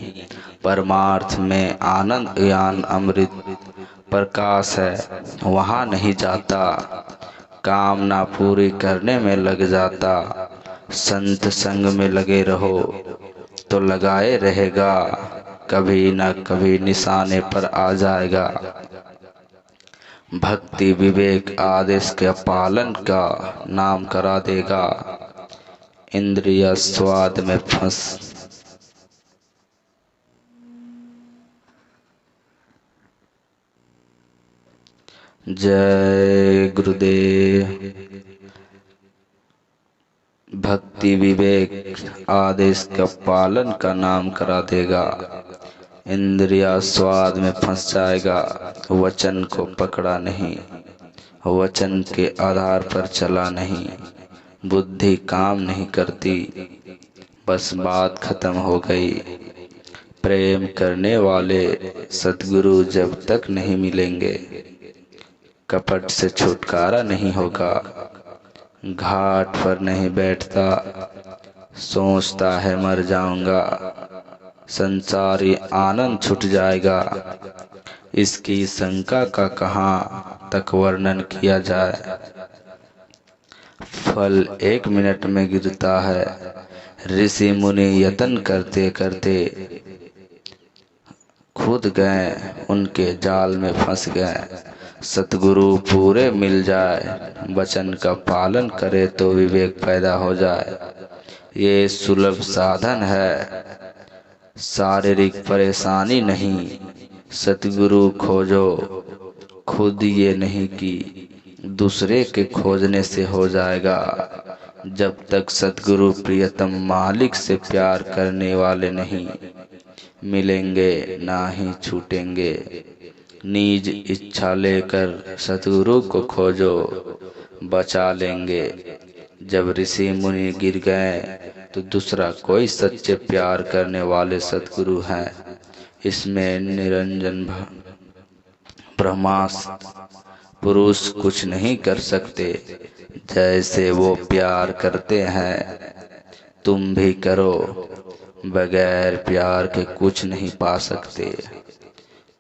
परमार्थ में आनंद ज्ञान अमृत प्रकाश है, वहाँ नहीं जाता। कामना पूरी करने में लग जाता। संत संग में लगे रहो तो लगाए रहेगा, कभी न कभी निशाने पर आ जाएगा। भक्ति विवेक आदेश के पालन का नाम करा देगा। इंद्रिय स्वाद में फंस जय गुरुदेव। भक्ति विवेक आदेश का पालन का नाम करा देगा। इंद्रिया स्वाद में फंस जाएगा, वचन को पकड़ा नहीं, वचन के आधार पर चला नहीं, बुद्धि काम नहीं करती, बस बात खत्म हो गई। प्रेम करने वाले सद्गुरु जब तक नहीं मिलेंगे कपट से छुटकारा नहीं होगा। घाट पर नहीं बैठता, सोचता है मर जाऊंगा, संसारी आनंद छूट जाएगा। इसकी शंका का कहाँ तक वर्णन किया जाए। फल 1 मिनट में गिरता है। ऋषि मुनि यत्न करते करते खुद गए, उनके जाल में फंस गए। सतगुरु पूरे मिल जाए, वचन का पालन करे तो विवेक पैदा हो जाए। ये सुलभ साधन है, शारीरिक परेशानी नहीं। सतगुरु खोजो, खुद ये नहीं कि दूसरे के खोजने से हो जाएगा। जब तक सतगुरु प्रियतम मालिक से प्यार करने वाले नहीं मिलेंगे, ना ही छूटेंगे। निज इच्छा लेकर सतगुरु को खोजो, बचा लेंगे। जब ऋषि मुनि गिर गए तो दूसरा कोई सच्चे प्यार करने वाले सतगुरु हैं। इसमें निरंजन ब्रह्मास्त्र पुरुष कुछ नहीं कर सकते। जैसे वो प्यार करते हैं तुम भी करो, बगैर प्यार के कुछ नहीं पा सकते।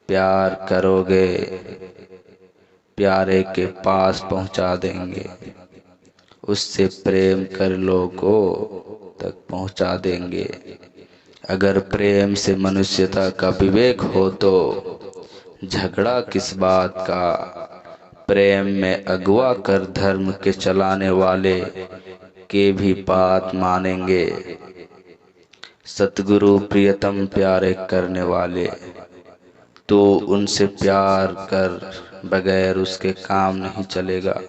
प्यार करोगे प्यारे के पास पहुंचा देंगे, उससे प्रेम कर लोगों तक पहुंचा देंगे। अगर प्रेम से मनुष्यता का विवेक हो तो झगड़ा किस बात का। प्रेम में अगवा कर धर्म के चलाने वाले के भी बात मानेंगे। सतगुरु प्रियतम प्यारे करने वाले, तो उनसे प्यार कर, बगैर उसके काम नहीं चलेगा।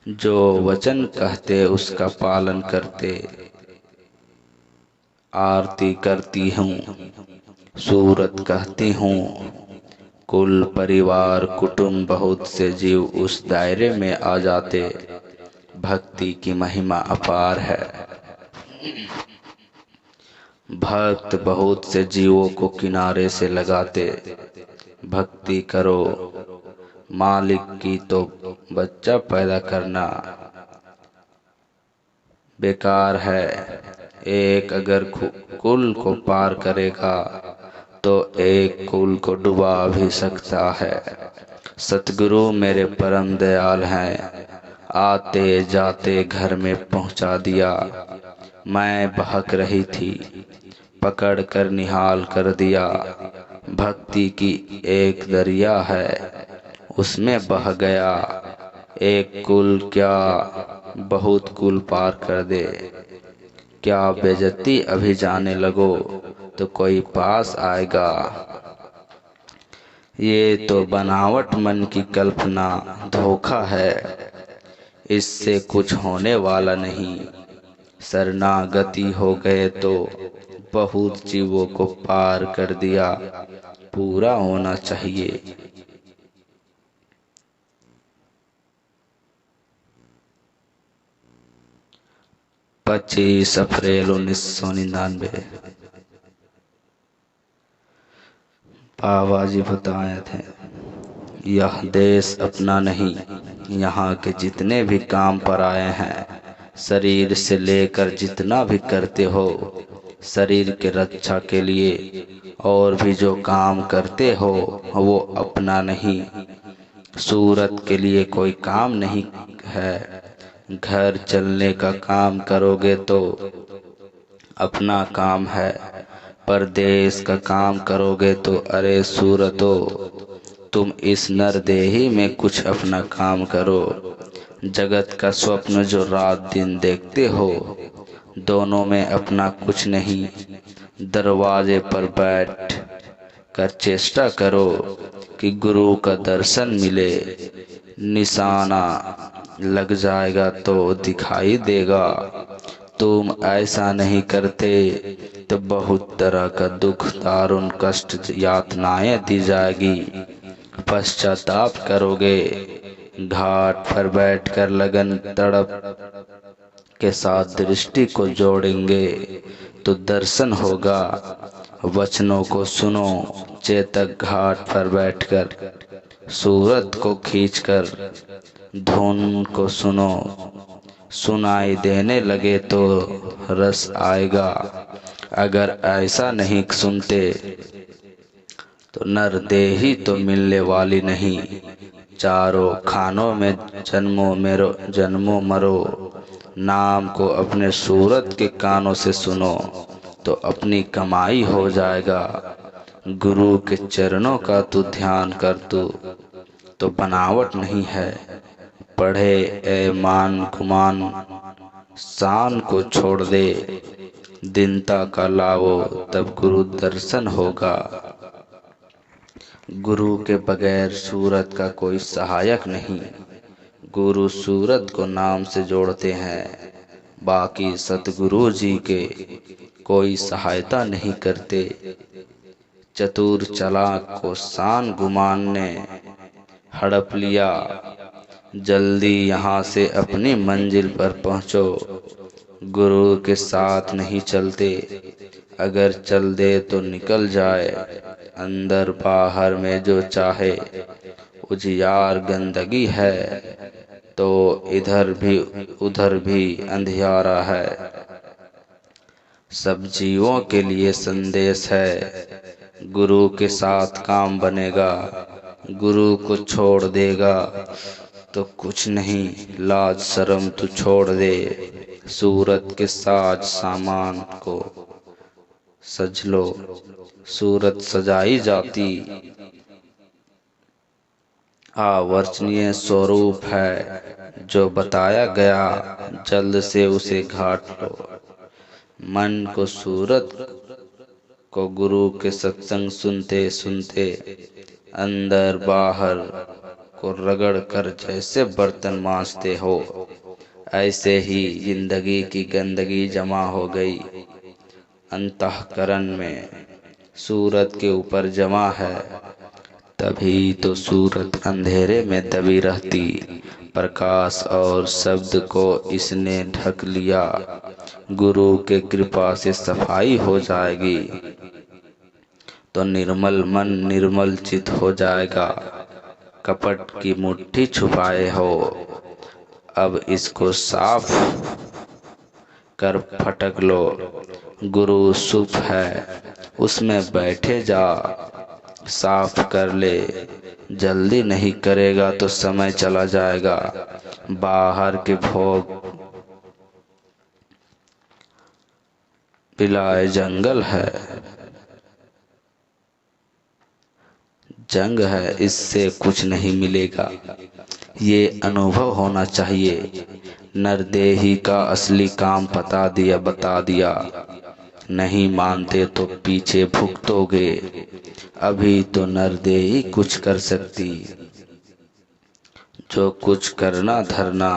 जो वचन कहते उसका पालन करते। आरती करती हूँ, सूरत कहती हूँ, कुल परिवार कुटुंब बहुत से जीव उस दायरे में आ जाते। भक्ति की महिमा अपार है। भक्त बहुत से जीवों को किनारे से लगाते। भक्ति करो, मालिक की तो बच्चा पैदा करना बेकार है। एक अगर कुल को पार करेगा तो एक कुल को डुबा भी सकता है। सतगुरु मेरे परम दयाल हैं, आते जाते घर में पहुंचा दिया। मैं बहक रही थी, पकड़ कर निहाल कर दिया। भक्ति की एक दरिया है, उसमें बह गया। एक कुल क्या बहुत कुल पार कर दे। क्या बेइज्जती अभी जाने लगो तो कोई पास आएगा। ये तो बनावट मन की कल्पना, धोखा है, इससे कुछ होने वाला नहीं। शरणागति हो गए तो बहुत जीवों को पार कर दिया, पूरा होना चाहिए। 25 अप्रैल 1999 बाबा जी बताए थे, यह देश अपना नहीं, यहाँ के जितने भी काम पर आए हैं, शरीर से लेकर जितना भी करते हो, शरीर के रक्षा के लिए और भी जो काम करते हो वो अपना नहीं। सूरत के लिए कोई काम नहीं है। घर चलने का काम करोगे तो अपना काम है, पर देश का काम करोगे तो अरे सूरतो, तुम इस नरदेही में कुछ अपना काम करो। जगत का स्वप्न जो रात दिन देखते हो, दोनों में अपना कुछ नहीं। दरवाजे पर बैठ कर चेष्टा करो कि गुरु का दर्शन मिले। निशाना लग जाएगा तो दिखाई देगा। तुम ऐसा नहीं करते तो बहुत तरह का दुख, दारुण कष्ट, यातनाएं दी जाएगी। पश्चाताप करोगे। घाट पर बैठकर लगन तड़प के साथ दृष्टि को जोड़ेंगे तो दर्शन होगा। वचनों को सुनो, चेतक घाट पर बैठकर सूरत को खींचकर धुन को सुनो। सुनाई देने लगे तो रस आएगा। अगर ऐसा नहीं सुनते तो नरदेही तो मिलने वाली नहीं। चारों खानों में जन्मों मरो। नाम को अपने सूरत के कानों से सुनो तो अपनी कमाई हो जाएगा। गुरु के चरणों का तू ध्यान कर, तू तो बनावट नहीं है। पढ़े ए मान गुमान, शान को छोड़ दे। दीनता का लावो तब गुरु दर्शन होगा। गुरु के बगैर सूरत का कोई सहायक नहीं। गुरु सूरत को नाम से जोड़ते हैं, बाकी सतगुरु जी के कोई सहायता नहीं करते। चतुर चालाक को शान गुमान ने हड़प लिया। जल्दी यहाँ से अपनी मंजिल पर पहुँचो। गुरु के साथ नहीं चलते, अगर चल दे तो निकल जाए। अंदर बाहर में जो चाहे उजियार गंदगी है, तो इधर भी उधर भी अंधियारा है। सब जीवों के लिए संदेश है, गुरु के साथ काम बनेगा। गुरु को छोड़ देगा तो कुछ नहीं, लाज शर्म तू छोड़ दे। सूरत के साज सामान को सज लो, सूरत सजाई जाती अवर्चनीय स्वरूप है। जो बताया गया जल्द से उसे घाट लो। मन को सूरत को गुरु के सत्संग सुनते सुनते अंदर बाहर को रगड़ कर जैसे बर्तन मांजते हो, ऐसे ही जिंदगी की गंदगी जमा हो गई अंतःकरण में, सूरत के ऊपर जमा है। तभी तो सूरत अंधेरे में दबी रहती, प्रकाश और शब्द को इसने ढक लिया। गुरु के कृपा से सफाई हो जाएगी तो निर्मल मन निर्मल चित हो जाएगा। कपट की मुट्ठी छुपाए हो, अब इसको साफ कर फटक लो। गुरु सुप है, उसमें बैठे जा, साफ कर ले। जल्दी नहीं करेगा तो समय चला जाएगा। बाहर के भोग पिलाए जंगल है, जंग है, इससे कुछ नहीं मिलेगा। ये अनुभव होना चाहिए। नरदेही का असली काम बता दिया। नहीं मानते तो पीछे भुगतोगे। अभी तो नरदेही कुछ कर सकती, जो कुछ करना धरना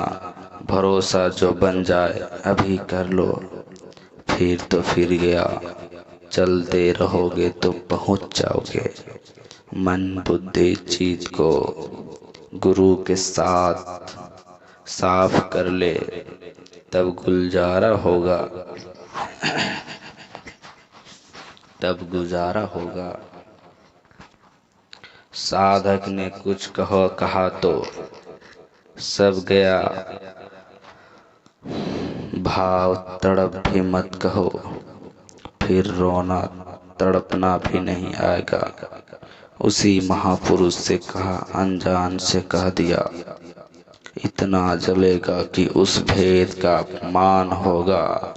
भरोसा जो बन जाए अभी कर लो। फिर तो फिर गया, चलते रहोगे तो पहुंच जाओगे। मन बुद्धि चित्त को गुरु के साथ साफ कर ले, तब गुजारा होगा, तब गुजारा होगा। साधक ने कुछ कहा तो सब गया, भाव तड़प भी मत कहो, फिर रोना तड़पना भी नहीं आएगा। उसी महापुरुष से कहा, अनजान से कह दिया, इतना जलेगा कि उस भेद का अपमान होगा।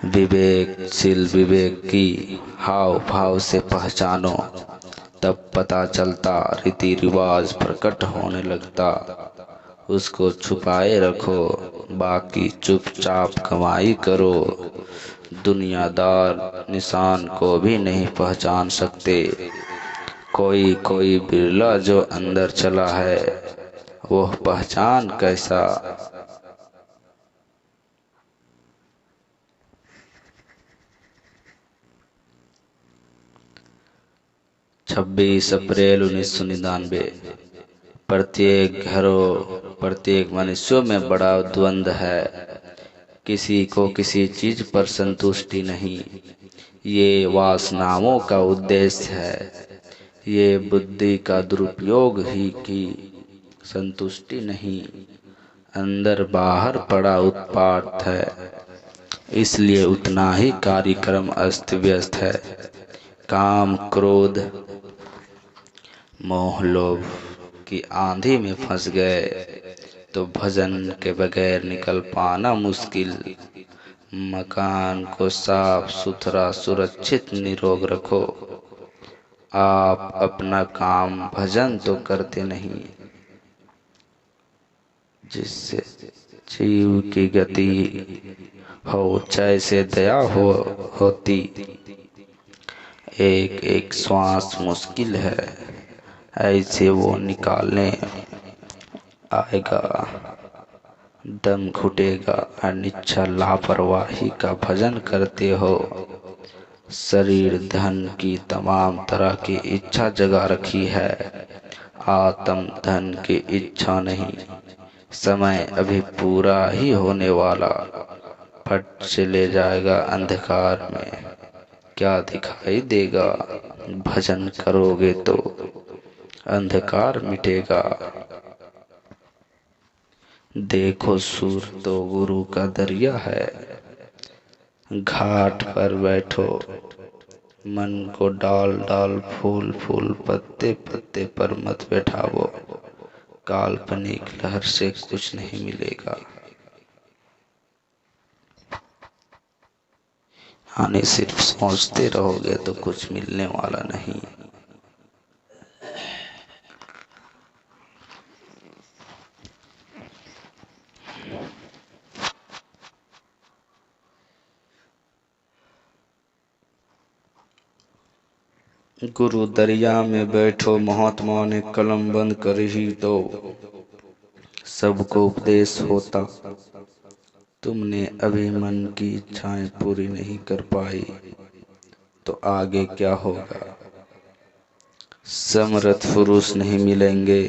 विवेकशील विवेक की हाव भाव से पहचानो, तब पता चलता, रीति रिवाज प्रकट होने लगता। उसको छुपाए रखो, बाकी चुपचाप कमाई करो। दुनियादार निशान को भी नहीं पहचान सकते। कोई कोई बिरला जो अंदर चला है, वह पहचान कैसा। 26 अप्रैल 1999। प्रत्येक मनुष्यों में बड़ा द्वंद्व है। किसी को किसी चीज पर संतुष्टि नहीं। ये वासनाओं का उद्देश्य है। ये बुद्धि का दुरुपयोग ही की संतुष्टि नहीं। अंदर बाहर पड़ा उत्पात है, इसलिए उतना ही कार्यक्रम अस्त व्यस्त है। काम क्रोध मोह लोभ की आंधी में फंस गए तो भजन के बगैर निकल पाना मुश्किल। मकान को साफ सुथरा सुरक्षित निरोग रखो। आप अपना काम भजन तो करते नहीं, जिससे जीव की गति हो जैसे दया होती। एक एक श्वास मुश्किल है, ऐसे वो निकालने आएगा। दम घुटेगा, अनिच्छा लापरवाही का भजन करते हो। शरीर धन की तमाम तरह की इच्छा जगा रखी है, आत्म धन की इच्छा नहीं। समय अभी पूरा ही होने वाला, फट से ले जाएगा अंधकार में। क्या दिखाई देगा? भजन करोगे तो अंधकार मिटेगा। देखो सूर तो गुरु का दरिया है, घाट पर बैठो, मन को डाल डाल फूल फूल, पत्ते पत्ते पर मत बैठावो। काल्पनिक लहर से कुछ नहीं मिलेगा। यानी सिर्फ सोचते रहोगे तो कुछ मिलने वाला नहीं। गुरु दरिया में बैठो, महात्मा ने कलम बंद कर ही तो सबको उपदेश होता। तुमने अभी मन की इच्छाएं पूरी नहीं कर पाई तो आगे क्या होगा? समर्थ पुरुष नहीं मिलेंगे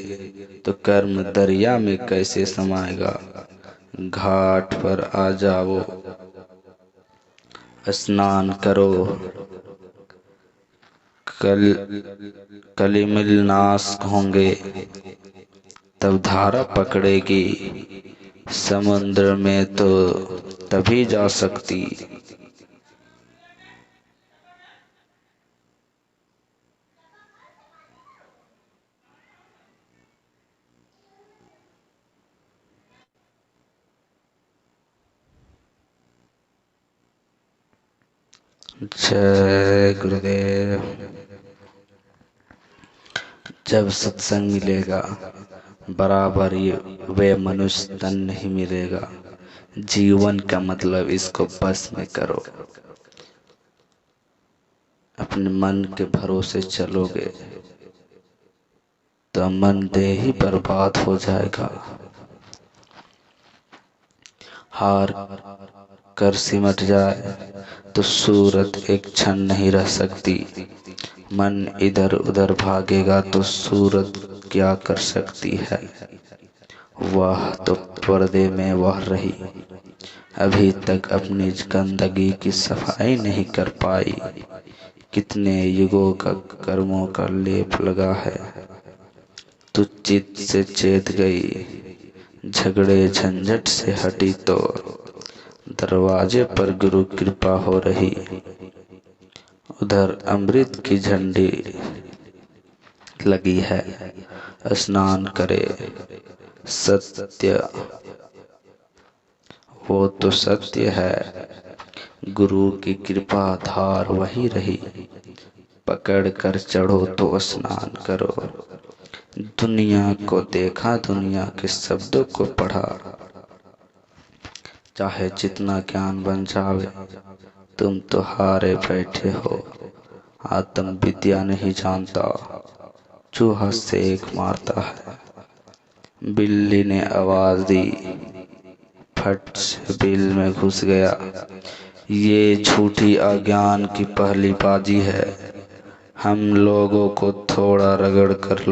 तो कर्म दरिया में कैसे समाएगा? घाट पर आ जाओ, स्नान करो, कलिमिल नाश होंगे, तब धारा पकड़ेगी। समुद्र में तो तभी जा सकती। जय गुरुदेव। जब सत्संग मिलेगा बराबर ये वे मनुष्य तन नहीं मिलेगा। जीवन का मतलब इसको बस में करो। अपने मन के भरोसे चलोगे तो मन देह ही बर्बाद हो जाएगा। हार कर सिमट जाए तो सूरत एक क्षण नहीं रह सकती। मन इधर उधर भागेगा तो सूरत क्या कर सकती है? वह तो पर्दे में वह रही, अभी तक अपनी गंदगी की सफाई नहीं कर पाई। कितने युगों का कर्मों का लेप लगा है, तू चित्त से चेत गई। झगड़े झंझट से हटी तो दरवाजे पर गुरु कृपा हो रही। उधर अमृत की झंडी लगी है, स्नान करे। सत्य वो तो सत्य है, गुरु की कृपा धार वही रही। पकड़ कर चढ़ो तो स्नान करो। दुनिया को देखा, दुनिया के शब्दों को पढ़ा, चाहे जितना ज्ञान बन जावे तुम तो हारे बैठे हो। आत्म विद्या नहीं जानता, चूहा सेक मारता है। बिल्ली ने आवाज दी, फट से बिल में घुस गया। ये झूठी अज्ञान की पहली बाजी है। हम लोगों को थोड़ा रगड़ कर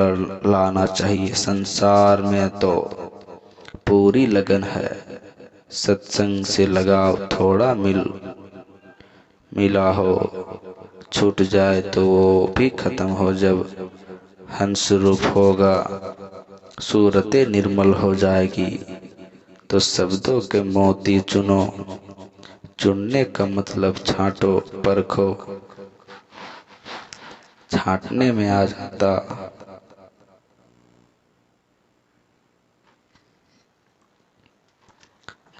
लाना चाहिए। संसार में तो पूरी लगन है, सत्संग से लगाव थोड़ा मिला हो। छूट जाए तो वो भी खत्म हो। जब हंस रूप होगा, सूरतें निर्मल हो जाएगी। तो शब्दों के मोती चुनो, चुनने का मतलब छांटो परखो, छांटने में आ जाता।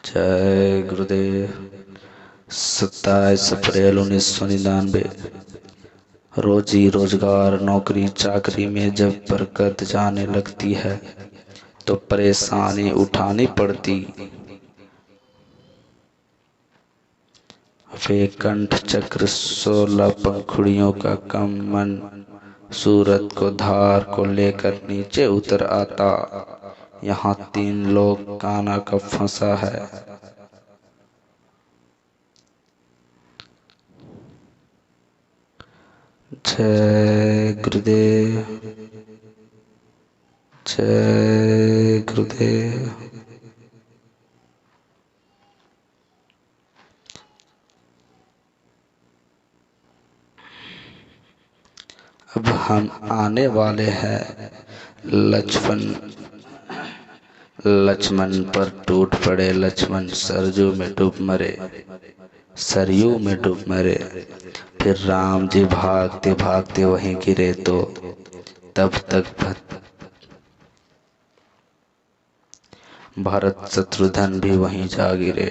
जय गुरुदेव। 27 अप्रैल 1999। रोजी रोजगार नौकरी चाकरी में जब बरकत जाने लगती है तो परेशानी उठानी पड़ती। वे कंठ चक्र 16 पंखुड़ियों का कम मन सूरत को धार को लेकर नीचे उतर आता। यहाँ 3 लोग काना का फंसा है। जय गुरुदेव, जय गुरुदेव। अब हम आने वाले हैं लक्ष्मण पर टूट पड़े लक्ष्मण, सरजू में डूब मरे, सरयू में डूब मरे। फिर राम जी भागते भागते वहीं गिरे तो तब तक भरत शत्रुघ्न भी वहीं जा गिरे।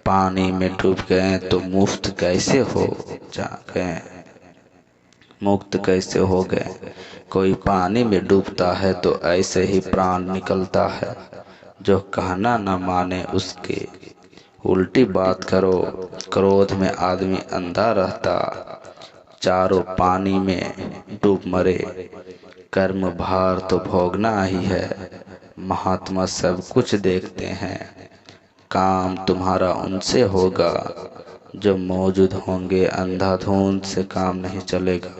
पानी में डूब गए तो मुफ्त कैसे हो जा गए, मुक्त कैसे हो गए। कोई पानी में डूबता है तो ऐसे ही प्राण निकलता है। जो कहना न माने उसके उल्टी बात करो। क्रोध में आदमी अंधा रहता, चारों पानी में डूब मरे। कर्म भार तो भोगना ही है, महात्मा सब कुछ देखते हैं। काम तुम्हारा उनसे होगा जो मौजूद होंगे, अंधाधुंध से काम नहीं चलेगा।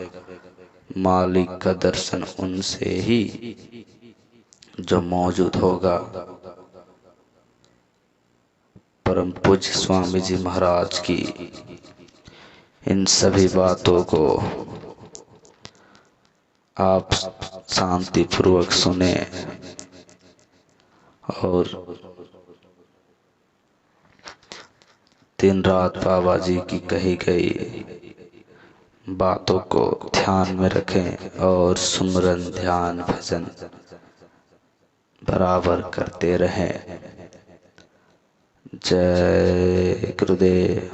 मालिक का दर्शन उनसे ही जो मौजूद होगा। परम पूज्य स्वामी जी महाराज की इन सभी बातों को आप शांति पूर्वक सुने और दिन रात बाबा जी की कही गई बातों को ध्यान में रखें और सुमरन ध्यान भजन बराबर करते रहें। जय गुरुदेव,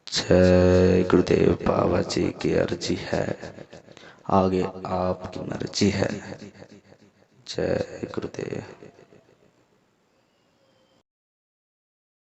जय गुरुदेव। बाबा जी की अर्जी है, आगे आपकी मर्जी है। जय गुरुदेव।